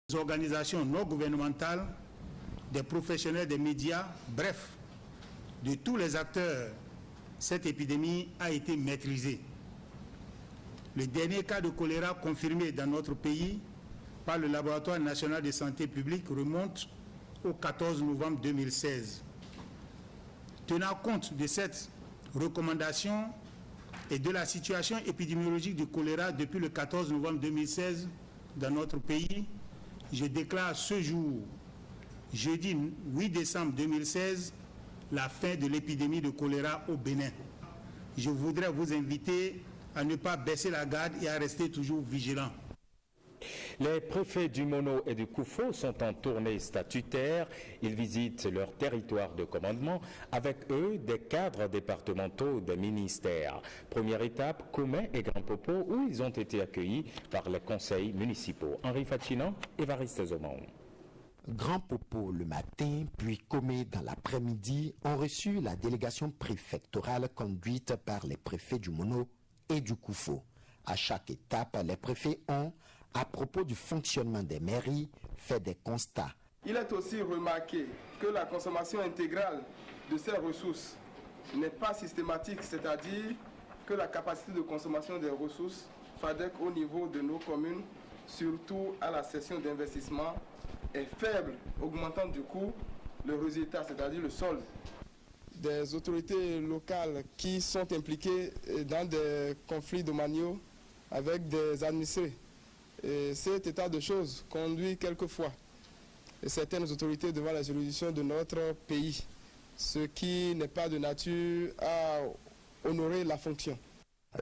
des organisations non gouvernementales, des professionnels des médias, bref, de tous les acteurs, cette épidémie a été maîtrisée. Le dernier cas de choléra confirmé dans notre pays par le Laboratoire national de santé publique remonte au 14 novembre 2016. Tenant compte de cette recommandation et de la situation épidémiologique du choléra depuis le 14 novembre 2016 dans notre pays, je déclare ce jour, jeudi 8 décembre 2016, la fin de l'épidémie de choléra au Bénin. Je voudrais vous inviter à ne pas baisser la garde et à rester toujours vigilants. Les préfets du Mono et du Koufo sont en tournée statutaire. Ils visitent leur territoire de commandement. Avec eux, des cadres départementaux des ministères. Première étape, Comé et Grand Popo, où ils ont été accueillis par les conseils municipaux. Henri Fachinan, Évariste Zomon. Grand Popo le matin, puis Comé dans l'après-midi, ont reçu la délégation préfectorale conduite par les préfets du Mono et du Koufo. À chaque étape, les préfets ont, à propos du fonctionnement des mairies, fait des constats. Il est aussi remarqué que la consommation intégrale de ces ressources n'est pas systématique, c'est-à-dire que la capacité de consommation des ressources FADEC au niveau de nos communes, surtout à la session d'investissement, est faible, augmentant du coup le résultat, c'est-à-dire le solde. Des autorités locales qui sont impliquées dans des conflits domaniaux avec des administrés. Et cet état de choses conduit quelquefois certaines autorités devant la juridiction de notre pays, ce qui n'est pas de nature à honorer la fonction.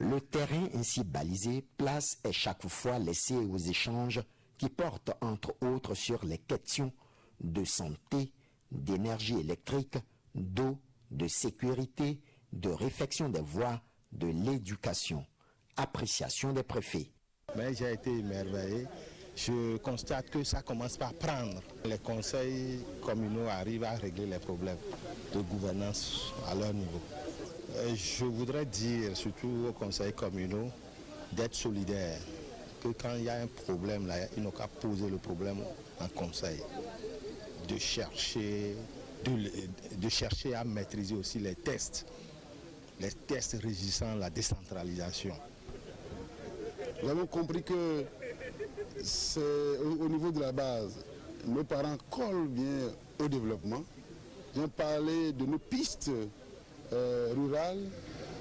Le terrain ainsi balisé, place est chaque fois laissé aux échanges qui portent entre autres sur les questions de santé, d'énergie électrique, d'eau, de sécurité, de réfection des voies, de l'éducation. Appréciation des préfets. Mais j'ai été émerveillé. Je constate que ça commence par prendre. Les conseils communaux arrivent à régler les problèmes de gouvernance à leur niveau. Je voudrais dire, surtout aux conseils communaux, d'être solidaires. Que quand il y a un problème, là, ils n'ont qu'à poser le problème en conseil. De chercher à maîtriser aussi les tests régissant la décentralisation. Nous avons compris que c'est au niveau de la base, nos parents collent bien au développement. Ils ont parlé de nos pistes rurales.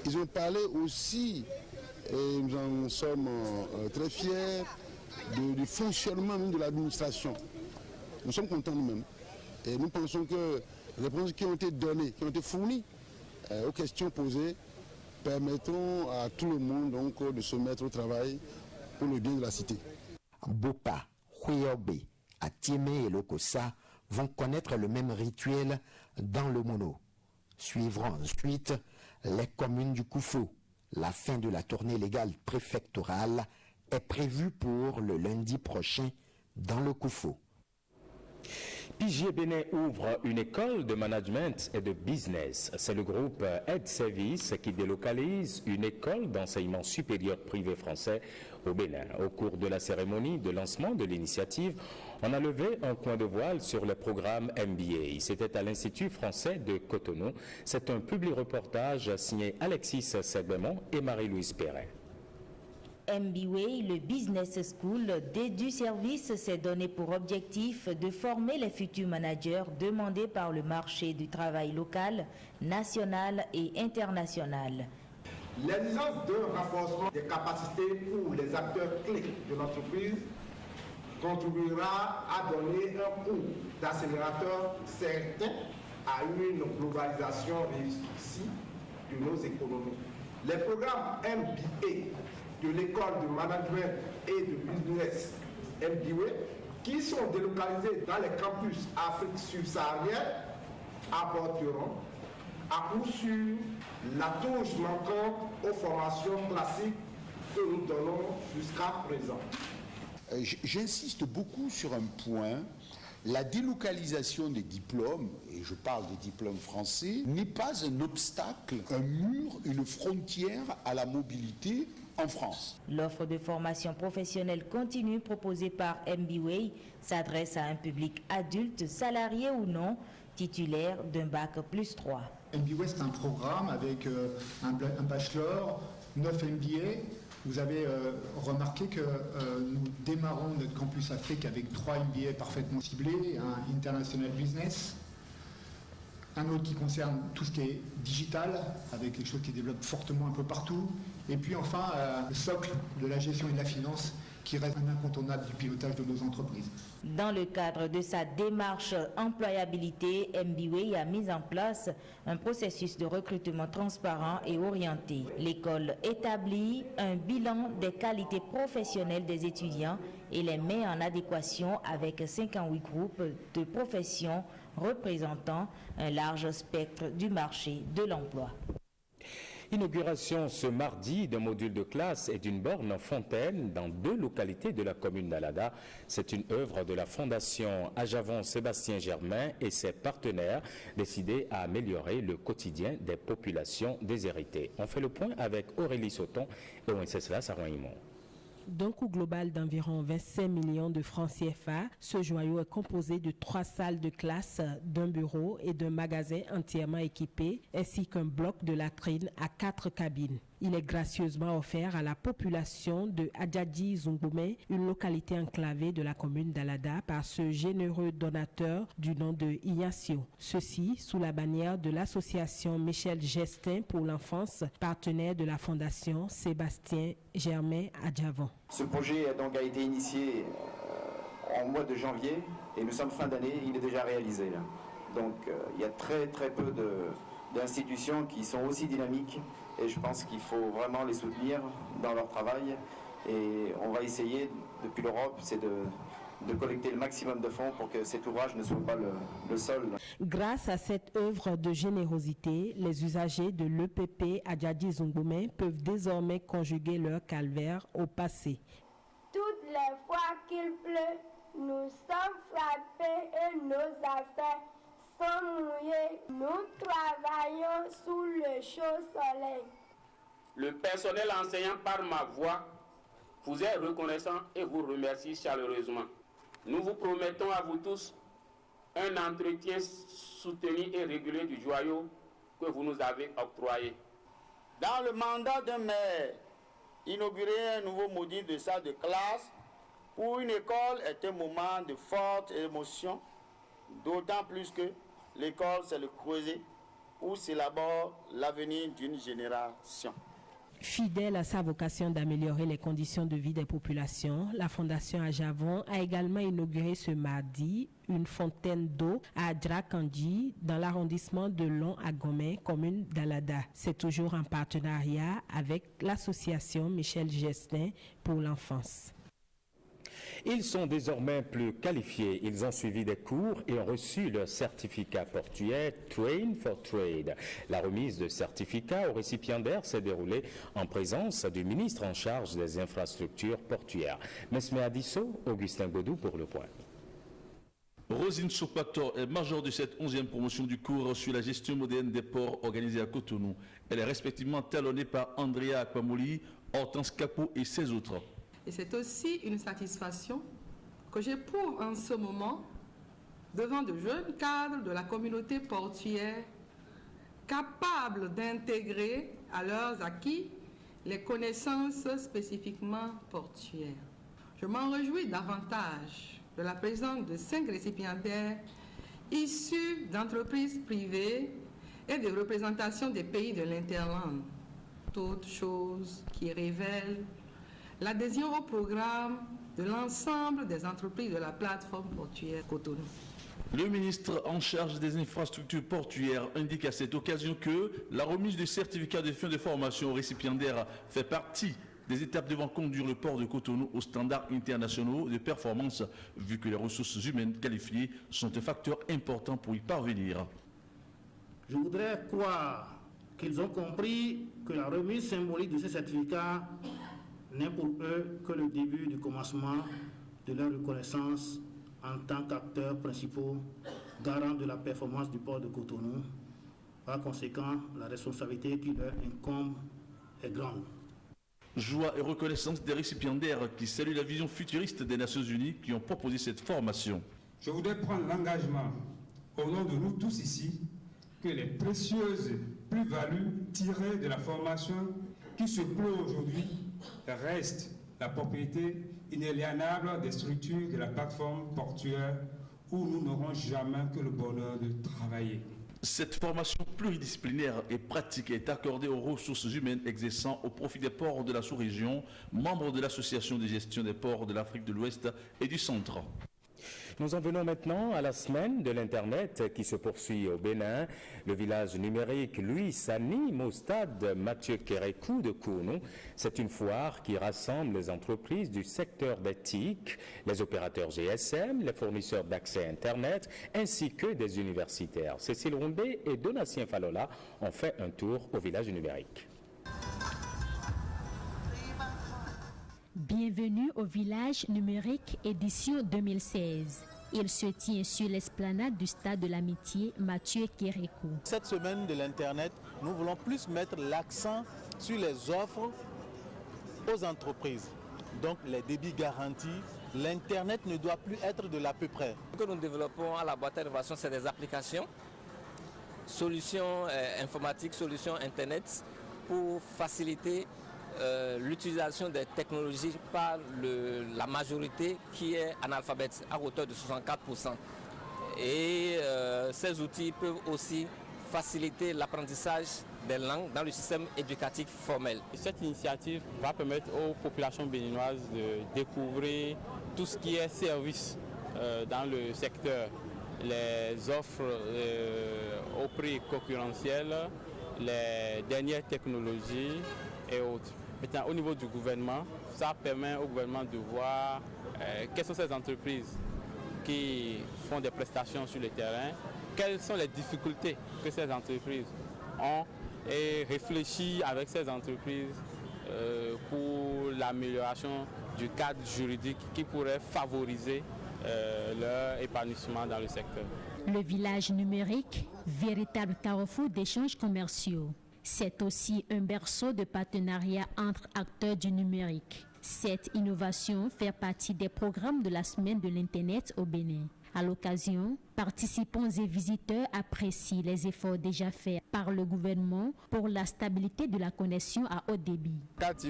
Ils ont parlé aussi, et nous en sommes très fiers, du fonctionnement même de l'administration. Nous sommes contents nous-mêmes. Et nous pensons que les réponses qui ont été données, qui ont été fournies aux questions posées, permettront à tout le monde donc de se mettre au travail pour le bien de la cité. Bopa, Huyobe, Atieme et Lokosa vont connaître le même rituel dans le Mono. Suivront ensuite les communes du Koufo. La fin de la tournée légale préfectorale est prévue pour le lundi prochain dans le Koufo. Pigier Bénin ouvre une école de management et de business. C'est le groupe Aide Service qui délocalise une école d'enseignement supérieur privé français au Bénin. Au cours de la cérémonie de lancement de l'initiative, on a levé un coin de voile sur le programme MBA. C'était à l'Institut français de Cotonou. C'est un publi-reportage signé Alexis Segbemont et Marie-Louise Perret. MBA, le Business School du service, s'est donné pour objectif de former les futurs managers demandés par le marché du travail local, national et international. L'exigence d'un renforcement des capacités pour les acteurs clés de l'entreprise contribuera à donner un coup d'accélérateur certain à une globalisation réussie de nos économies. Les programmes MBA de l'école de management et de business MBA, qui sont délocalisés dans les campus Afrique subsaharienne, apporteront à coup sûr la touche manquante aux formations classiques que nous donnons jusqu'à présent. J'insiste beaucoup sur un point. La délocalisation des diplômes, et je parle des diplômes français, n'est pas un obstacle, un mur, une frontière à la mobilité en France. L'offre de formation professionnelle continue proposée par MBWay s'adresse à un public adulte, salarié ou non, titulaire d'un bac +3. MBWay, c'est un programme avec un bachelor, 9 MBA. Vous avez remarqué que nous démarrons notre campus Afrique avec 3 MBA parfaitement ciblés, un International Business, un autre qui concerne tout ce qui est digital, avec quelque chose qui développe fortement un peu partout, et puis enfin le socle de la gestion et de la finance, qui reste un incontournable du pilotage de nos entreprises. Dans le cadre de sa démarche employabilité, MBWay a mis en place un processus de recrutement transparent et orienté. L'école établit un bilan des qualités professionnelles des étudiants et les met en adéquation avec 58 groupes de professions représentant un large spectre du marché de l'emploi. Inauguration ce mardi d'un module de classe et d'une borne fontaine dans 2 localités de la commune d'Alada. C'est une œuvre de la Fondation Ajavon Sébastien Germain et ses partenaires décidés à améliorer le quotidien des populations déshéritées. On fait le point avec Aurélie Sauton et Wenceslas Sarouimon. D'un coût global d'environ 25 millions de francs CFA, ce joyau est composé de 3 salles de classe, d'un bureau et d'un magasin entièrement équipé, ainsi qu'un bloc de latrine à 4 cabines. Il est gracieusement offert à la population de Adjadji Zungume, une localité enclavée de la commune d'Alada, par ce généreux donateur du nom de Ignacio. Ceci sous la bannière de l'association Michel Gestin pour l'enfance, partenaire de la fondation Sébastien Germain Adjavon. Ce projet a été initié en mois de janvier et nous sommes fin d'année, il est déjà réalisé. Là. Donc il y a très peu d'institutions qui sont aussi dynamiques. Et je pense qu'il faut vraiment les soutenir dans leur travail. Et on va essayer, depuis l'Europe, c'est de collecter le maximum de fonds pour que cet ouvrage ne soit pas le seul. Grâce à cette œuvre de générosité, les usagers de l'EPP Adjadji Zungume peuvent désormais conjuguer leur calvaire au passé. Toutes les fois qu'il pleut, nous sommes frappés et nos affaires sont mouillés, nous travaillons sous le chaud soleil. Le personnel enseignant par ma voix vous est reconnaissant et vous remercie chaleureusement. Nous vous promettons à vous tous un entretien soutenu et régulier du joyau que vous nous avez octroyé. Dans le mandat d'un maire, inaugurer un nouveau module de salle de classe pour une école est un moment de forte émotion, d'autant plus que l'école, c'est le creuset où s'élabore l'avenir d'une génération. Fidèle à sa vocation d'améliorer les conditions de vie des populations, la Fondation Ajavon a également inauguré ce mardi une fontaine d'eau à Adrakandi, dans l'arrondissement de Long à Gomé, commune d'Alada. C'est toujours en partenariat avec l'association Michel Gestin pour l'enfance. Ils sont désormais plus qualifiés. Ils ont suivi des cours et ont reçu leur certificat portuaire Train for Trade. La remise de certificat aux récipiendaires s'est déroulée en présence du ministre en charge des infrastructures portuaires. Mesme Adisso, Augustin Godou pour le point. Rosine Sopator est majeure de cette 11e promotion du cours sur la gestion moderne des ports organisée à Cotonou. Elle est respectivement talonnée par Andrea Akpamoli, Hortense Capot et 16 autres. Et c'est aussi une satisfaction que j'éprouve en ce moment devant de jeunes cadres de la communauté portuaire capables d'intégrer à leurs acquis les connaissances spécifiquement portuaires. Je m'en réjouis davantage de la présence de 5 récipiendaires issus d'entreprises privées et de représentations des pays de l'Interland, toutes choses qui révèlent l'adhésion au programme de l'ensemble des entreprises de la plateforme portuaire Cotonou. Le ministre en charge des infrastructures portuaires indique à cette occasion que la remise de certificats de fin de formation aux récipiendaires fait partie des étapes devant conduire le port de Cotonou aux standards internationaux de performance, vu que les ressources humaines qualifiées sont un facteur important pour y parvenir. Je voudrais croire qu'ils ont compris que la remise symbolique de ces certificats n'est pour eux que le début du commencement de leur reconnaissance en tant qu'acteurs principaux, garants de la performance du port de Cotonou. Par conséquent, la responsabilité qui leur incombe est grande. Joie et reconnaissance des récipiendaires qui saluent la vision futuriste des Nations Unies qui ont proposé cette formation. Je voudrais prendre l'engagement, au nom de nous tous ici, que les précieuses plus-values tirées de la formation qui se clôt aujourd'hui restent la propriété inaliénable des structures de la plateforme portuaire où nous n'aurons jamais que le bonheur de travailler. Cette formation pluridisciplinaire et pratique est accordée aux ressources humaines exerçant au profit des ports de la sous-région, membres de l'Association de gestion des ports de l'Afrique de l'Ouest et du Centre. Nous en venons maintenant à la semaine de l'Internet qui se poursuit au Bénin. Le village numérique, lui, s'anime au stade Mathieu Kérékou de Kounou. C'est une foire qui rassemble les entreprises du secteur des TIC, les opérateurs GSM, les fournisseurs d'accès Internet, ainsi que des universitaires. Cécile Roumbé et Donatien Falola ont fait un tour au village numérique. Bienvenue au village numérique édition 2016. Il se tient sur l'esplanade du stade de l'amitié Mathieu Kérékou. Cette semaine de l'Internet, nous voulons plus mettre l'accent sur les offres aux entreprises. Donc les débits garantis, l'Internet ne doit plus être de l'à peu près. Ce que nous développons à la boîte d'innovation, c'est des applications, solutions informatiques, solutions Internet pour faciliter l'utilisation des technologies par la majorité qui est analphabète à hauteur de 64%. Et ces outils peuvent aussi faciliter l'apprentissage des langues dans le système éducatif formel. Cette initiative va permettre aux populations béninoises de découvrir tout ce qui est service dans le secteur, les offres au prix concurrentiel, les dernières technologies et autres. Maintenant, au niveau du gouvernement, ça permet au gouvernement de voir quelles sont ces entreprises qui font des prestations sur le terrain, quelles sont les difficultés que ces entreprises ont et réfléchir avec ces entreprises pour l'amélioration du cadre juridique qui pourrait favoriser leur épanouissement dans le secteur. Le village numérique, véritable carrefour d'échanges commerciaux. C'est aussi un berceau de partenariat entre acteurs du numérique. Cette innovation fait partie des programmes de la semaine de l'Internet au Bénin. À l'occasion, participants et visiteurs apprécient les efforts déjà faits par le gouvernement pour la stabilité de la connexion à haut débit.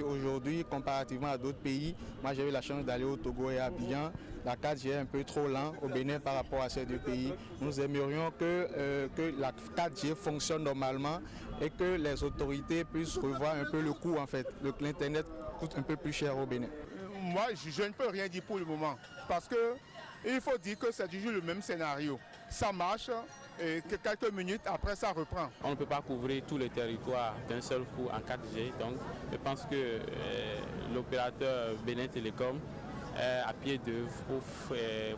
Aujourd'hui, comparativement à d'autres pays, moi j'ai eu la chance d'aller au Togo et à Abidjan. La 4G est un peu trop lent au Bénin par rapport à ces deux pays. Nous aimerions que la 4G fonctionne normalement et que les autorités puissent revoir un peu le coût en fait. L'Internet coûte un peu plus cher au Bénin. Moi, je ne peux rien dire pour le moment parce que il faut dire que c'est toujours le même scénario. Ça marche et que quelques minutes après ça reprend. On ne peut pas couvrir tout le territoire d'un seul coup en 4G. Donc je pense que l'opérateur Bénin Télécom est à pied d'œuvre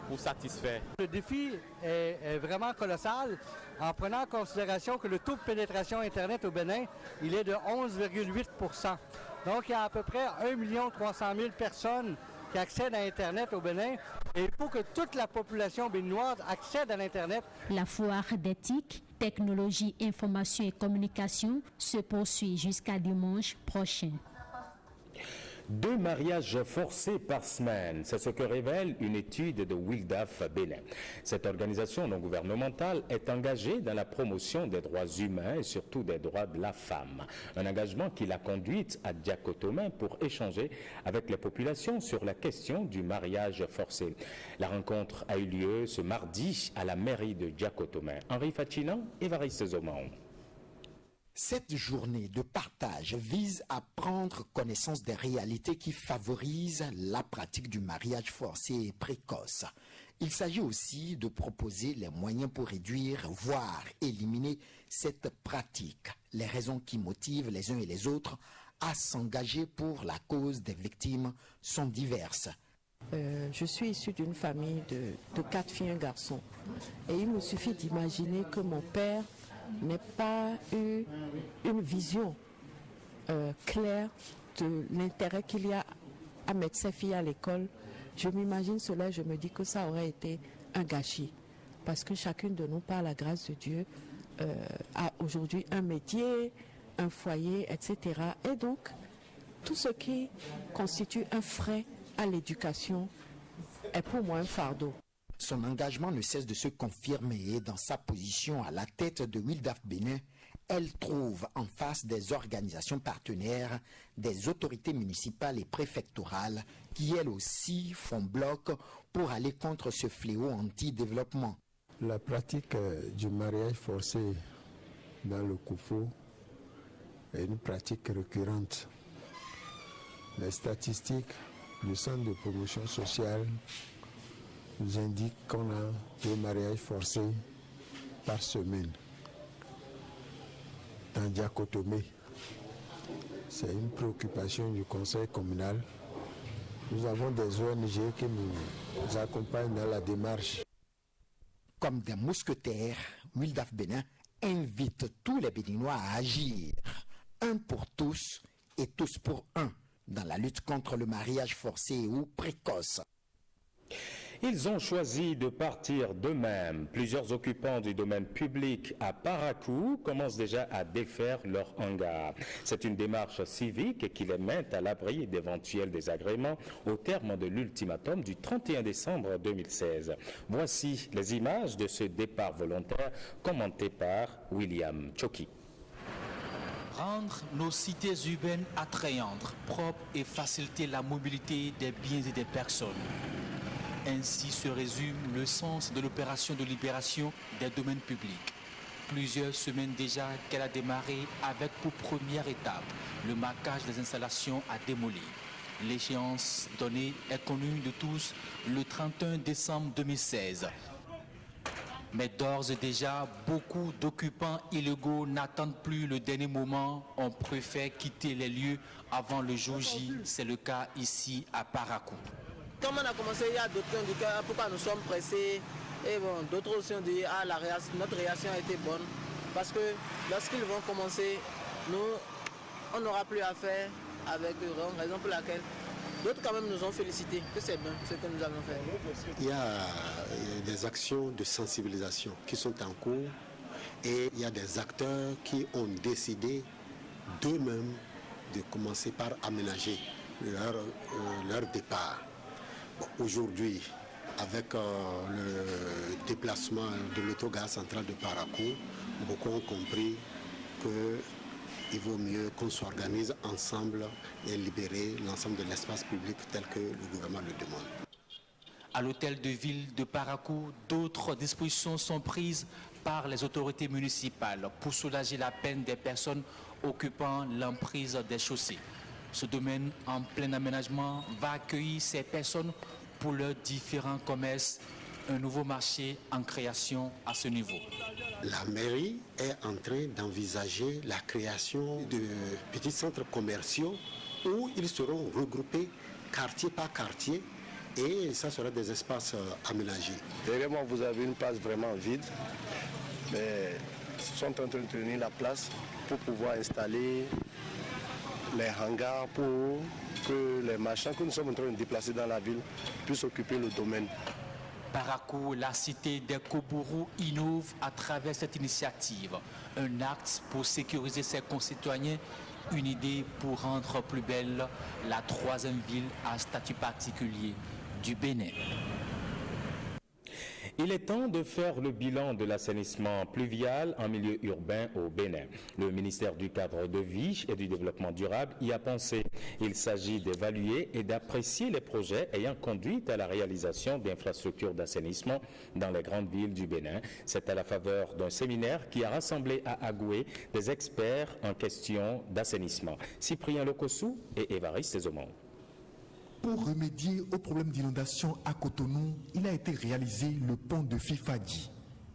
pour satisfaire. Le défi est vraiment colossal en prenant en considération que le taux de pénétration Internet au Bénin, il est de 11,8%. Donc il y a à peu près 1 300 000 personnes qui accèdent à Internet au Bénin et il faut que toute la population béninoise accède à l'Internet. La foire d'éthique, technologie, information et communication se poursuit jusqu'à dimanche prochain. 2 mariages forcés par semaine, c'est ce que révèle une étude de Wildaf Bénin. Cette organisation non gouvernementale est engagée dans la promotion des droits humains et surtout des droits de la femme. Un engagement qui l'a conduite à Diakotomé pour échanger avec les populations sur la question du mariage forcé. La rencontre a eu lieu ce mardi à la mairie de Diakotomé. Henri Facina et Variste Zomaon. Cette journée de partage vise à prendre connaissance des réalités qui favorisent la pratique du mariage forcé et précoce. Il s'agit aussi de proposer les moyens pour réduire, voire éliminer cette pratique. Les raisons qui motivent les uns et les autres à s'engager pour la cause des victimes sont diverses. Je suis issue d'une famille de 4 filles et un garçon. Et il me suffit d'imaginer que mon père n'ait pas eu une vision claire de l'intérêt qu'il y a à mettre ses filles à l'école. Je m'imagine cela, je me dis que ça aurait été un gâchis. Parce que chacune de nous, par la grâce de Dieu, a aujourd'hui un métier, un foyer, etc. Et donc, Tout ce qui constitue un frais à l'éducation est pour moi un fardeau. Son engagement ne cesse de se confirmer et dans sa position à la tête de Wildaf Bénin, elle trouve en face des organisations partenaires, des autorités municipales et préfectorales qui elles aussi font bloc pour aller contre ce fléau anti-développement. La pratique du mariage forcé dans le Koufou est une pratique récurrente. Les statistiques du Centre de promotion sociale nous indiquent qu'on a 2 mariages forcés par semaine. Dans Diakotomé, c'est une préoccupation du conseil communal. Nous avons des ONG qui nous accompagnent dans la démarche. Comme des mousquetaires, Wildaf Bénin invite tous les Béninois à agir, un pour tous et tous pour un, dans la lutte contre le mariage forcé ou précoce. Ils ont choisi de partir d'eux-mêmes. Plusieurs occupants du domaine public à Parakou commencent déjà à défaire leur hangar. C'est une démarche civique qui les met à l'abri d'éventuels désagréments au terme de l'ultimatum du 31 décembre 2016. Voici les images de ce départ volontaire commenté par William Choki. Rendre nos cités urbaines attrayantes, propres et faciliter la mobilité des biens et des personnes. Ainsi se résume le sens de l'opération de libération des domaines publics. Plusieurs semaines déjà qu'elle a démarré avec pour première étape le marquage des installations à démolir. L'échéance donnée est connue de tous le 31 décembre 2016. Mais d'ores et déjà, beaucoup d'occupants illégaux n'attendent plus le dernier moment. On préfère quitter les lieux avant le jour J. C'est le cas ici à Parakou. Comme on a commencé, il y a d'autres qui ont dit pourquoi nous sommes pressés. Et bon, d'autres aussi ont dit notre réaction a été bonne. Parce que lorsqu'ils vont commencer, on n'aura plus à faire avec eux. Raison pour laquelle d'autres quand même nous ont félicité que c'est bien ce que nous avons fait. Il y a des actions de sensibilisation qui sont en cours et il y a des acteurs qui ont décidé d'eux-mêmes de commencer par aménager leur départ. Aujourd'hui, avec le déplacement de l'autogare central de Parakou, beaucoup ont compris qu'il vaut mieux qu'on s'organise ensemble et libérer l'ensemble de l'espace public tel que le gouvernement le demande. À l'hôtel de ville de Parakou, d'autres dispositions sont prises par les autorités municipales pour soulager la peine des personnes occupant l'emprise des chaussées. Ce domaine en plein aménagement va accueillir ces personnes pour leurs différents commerces, un nouveau marché en création à ce niveau. La mairie est en train d'envisager la création de petits centres commerciaux où ils seront regroupés quartier par quartier et ça sera des espaces aménagés. Derrière moi, vous avez une place vraiment vide, mais ils sont en train de tenir la place pour pouvoir installer les hangars pour que les marchands que nous sommes en train de déplacer dans la ville puissent occuper le domaine. Parakou, la cité des Kobourou, innove à travers cette initiative. Un acte pour sécuriser ses concitoyens, une idée pour rendre plus belle la troisième ville à statut particulier du Bénin. Il est temps de faire le bilan de l'assainissement pluvial en milieu urbain au Bénin. Le ministère du Cadre de vie et du Développement durable y a pensé. Il s'agit d'évaluer et d'apprécier les projets ayant conduit à la réalisation d'infrastructures d'assainissement dans les grandes villes du Bénin. C'est à la faveur d'un séminaire qui a rassemblé à Agoué des experts en question d'assainissement. Cyprien Lokossou et Évariste Ezomon. Pour remédier au problème d'inondation à Cotonou, il a été réalisé le pont de Fifadi.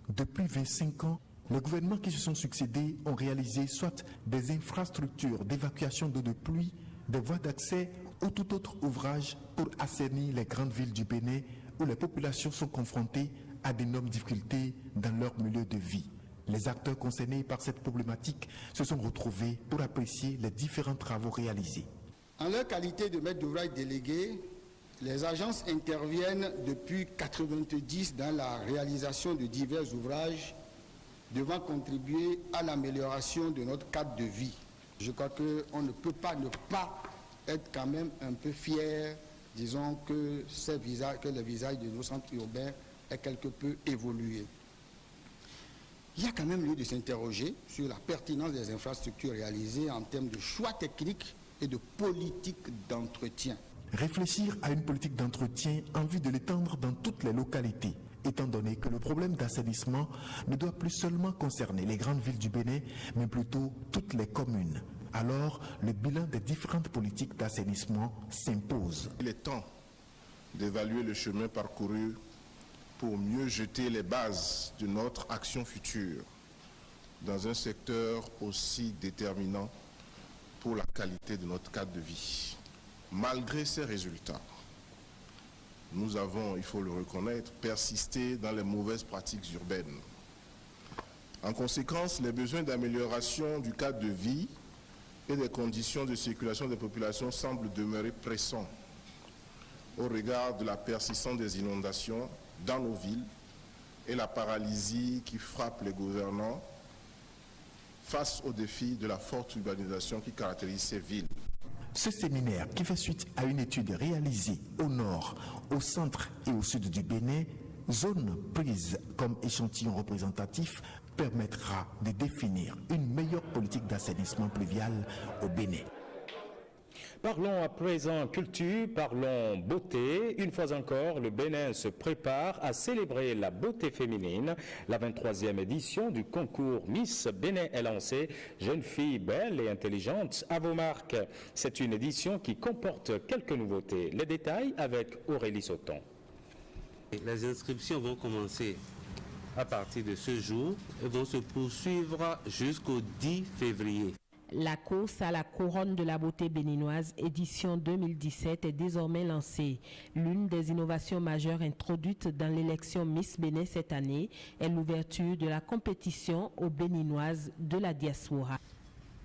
Depuis 25 ans, les gouvernements qui se sont succédés ont réalisé soit des infrastructures d'évacuation d'eau de pluie, des voies d'accès ou tout autre ouvrage pour assainir les grandes villes du Bénin où les populations sont confrontées à d'énormes difficultés dans leur milieu de vie. Les acteurs concernés par cette problématique se sont retrouvés pour apprécier les différents travaux réalisés. En leur qualité de maître d'ouvrage délégué, les agences interviennent depuis 1990 dans la réalisation de divers ouvrages devant contribuer à l'amélioration de notre cadre de vie. Je crois qu'on ne peut pas ne pas être quand même un peu fiers, disons que le visage de nos centres urbains est quelque peu évolué. Il y a quand même lieu de s'interroger sur la pertinence des infrastructures réalisées en termes de choix techniques et de politique d'entretien. Réfléchir à une politique d'entretien en vue de l'étendre dans toutes les localités, étant donné que le problème d'assainissement ne doit plus seulement concerner les grandes villes du Bénin, mais plutôt toutes les communes. Alors, le bilan des différentes politiques d'assainissement s'impose. Il est temps d'évaluer le chemin parcouru pour mieux jeter les bases de notre action future dans un secteur aussi déterminant pour la qualité de notre cadre de vie. Malgré ces résultats, nous avons, il faut le reconnaître, persisté dans les mauvaises pratiques urbaines. En conséquence, les besoins d'amélioration du cadre de vie et des conditions de circulation des populations semblent demeurer pressants au regard de la persistance des inondations dans nos villes et la paralysie qui frappe les gouvernants face aux défis de la forte urbanisation qui caractérise ces villes. Ce séminaire, qui fait suite à une étude réalisée au nord, au centre et au sud du Bénin, zone prise comme échantillon représentatif, permettra de définir une meilleure politique d'assainissement pluvial au Bénin. Parlons à présent culture, parlons beauté. Une fois encore, le Bénin se prépare à célébrer la beauté féminine. La 23e édition du concours Miss Bénin est lancée. Jeunes filles belles et intelligentes, à vos marques. C'est une édition qui comporte quelques nouveautés. Les détails avec Aurélie Sauton. Les inscriptions vont commencer à partir de ce jour et vont se poursuivre jusqu'au 10 février. La course à la couronne de la beauté béninoise édition 2017 est désormais lancée. L'une des innovations majeures introduites dans l'élection Miss Bénin cette année est l'ouverture de la compétition aux béninoises de la diaspora.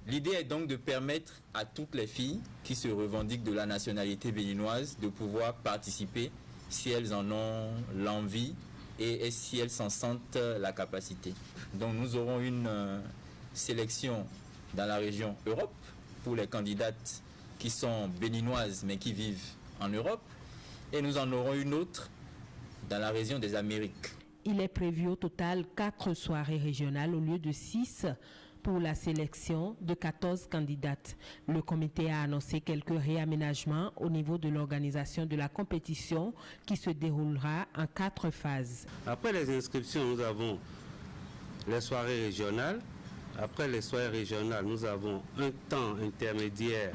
L'idée est donc de permettre à toutes les filles qui se revendiquent de la nationalité béninoise de pouvoir participer si elles en ont l'envie et si elles s'en sentent la capacité. Donc nous aurons une sélection dans la région Europe pour les candidates qui sont béninoises mais qui vivent en Europe, et nous en aurons une autre dans la région des Amériques. Il est prévu au total 4 soirées régionales au lieu de 6 pour la sélection de 14 candidates. Le comité a annoncé quelques réaménagements au niveau de l'organisation de la compétition qui se déroulera en 4 phases. Après les inscriptions, nous avons les soirées régionales. Après les soirées régionales, nous avons un temps intermédiaire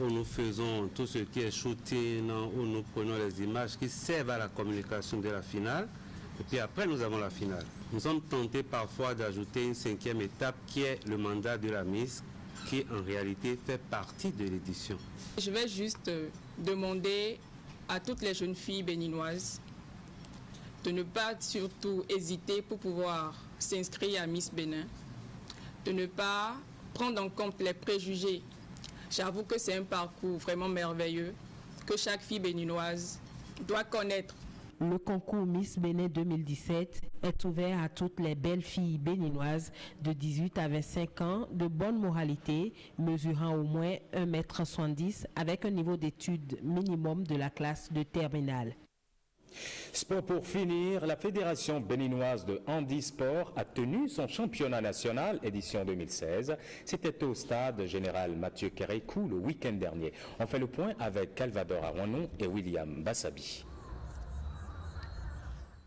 où nous faisons tout ce qui est shooting, où nous prenons les images qui servent à la communication de la finale. Et puis après, nous avons la finale. Nous sommes tentés parfois d'ajouter une 5e étape qui est le mandat de la Miss, qui en réalité fait partie de l'édition. Je vais juste demander à toutes les jeunes filles béninoises de ne pas surtout hésiter pour pouvoir s'inscrire à Miss Bénin, de ne pas prendre en compte les préjugés. J'avoue que c'est un parcours vraiment merveilleux que chaque fille béninoise doit connaître. Le concours Miss Bénin 2017 est ouvert à toutes les belles filles béninoises de 18 à 25 ans de bonne moralité, mesurant au moins 1,70 m avec un niveau d'études minimum de la classe de terminale. Sport pour finir, la Fédération béninoise de handisport a tenu son championnat national édition 2016. C'était au stade général Mathieu Kérékou le week-end dernier. On fait le point avec Calvador Arwanon et William Bassabi.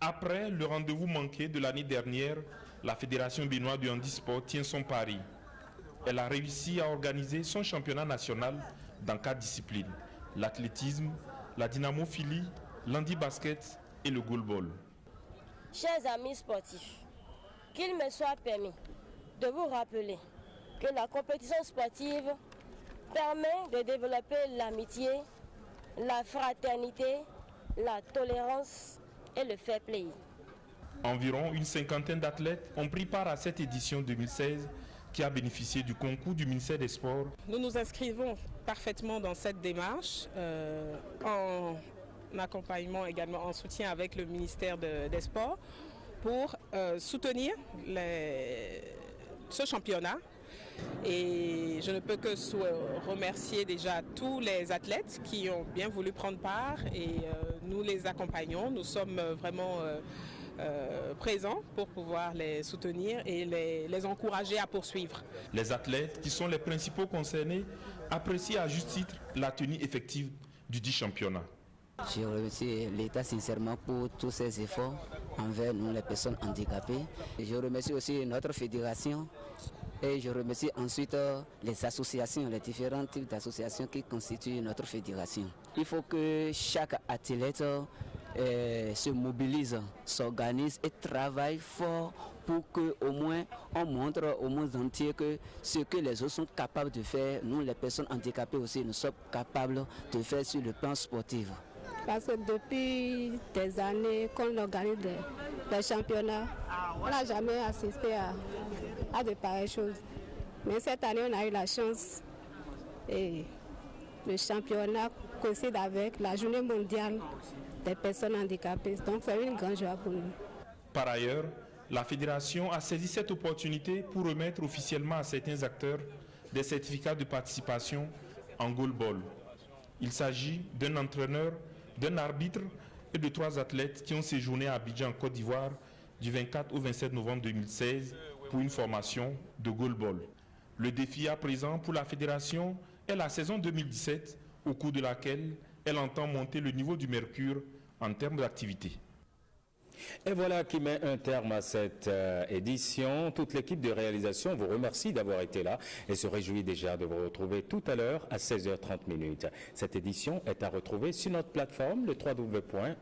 Après le rendez-vous manqué de l'année dernière, la Fédération béninoise du handisport tient son pari. Elle a réussi à organiser son championnat national dans 4 disciplines: l'athlétisme, la dynamophilie, l'handi-basket et le goalball. Chers amis sportifs, qu'il me soit permis de vous rappeler que la compétition sportive permet de développer l'amitié, la fraternité, la tolérance et le fair play. Environ une 50aine d'athlètes ont pris part à cette édition 2016 qui a bénéficié du concours du ministère des Sports. Nous nous inscrivons parfaitement dans cette démarche en accompagnement également, en soutien avec le ministère des Sports pour soutenir ce championnat Et je ne peux que remercier déjà tous les athlètes qui ont bien voulu prendre part et nous les accompagnons. Nous sommes vraiment présents pour pouvoir les soutenir et les encourager à poursuivre. Les athlètes, qui sont les principaux concernés, apprécient à juste titre la tenue effective du dit championnat. Je remercie l'État sincèrement pour tous ses efforts envers nous, les personnes handicapées. Je remercie aussi notre fédération et je remercie ensuite les associations, les différents types d'associations qui constituent notre fédération. Il faut que chaque athlète se mobilise, s'organise et travaille fort pour qu'au moins on montre au monde entier que ce que les autres sont capables de faire, nous les personnes handicapées aussi, nous sommes capables de faire sur le plan sportif. Parce que depuis des années qu'on organise des championnats, on n'a jamais assisté à de pareilles choses. Mais cette année, on a eu la chance et le championnat coïncide avec la journée mondiale des personnes handicapées. Donc c'est une grande joie pour nous. Par ailleurs, la fédération a saisi cette opportunité pour remettre officiellement à certains acteurs des certificats de participation en goalball. Il s'agit d'un entraîneur, d'un arbitre et de 3 athlètes qui ont séjourné à Abidjan, en Côte d'Ivoire, du 24 au 27 novembre 2016 pour une formation de goalball. Le défi à présent pour la fédération est la saison 2017, au cours de laquelle elle entend monter le niveau du mercure en termes d'activité. Et voilà qui met un terme à cette édition. Toute l'équipe de réalisation vous remercie d'avoir été là et se réjouit déjà de vous retrouver tout à l'heure à 16h30. Cette édition est à retrouver sur notre plateforme, le www.ortb.bj.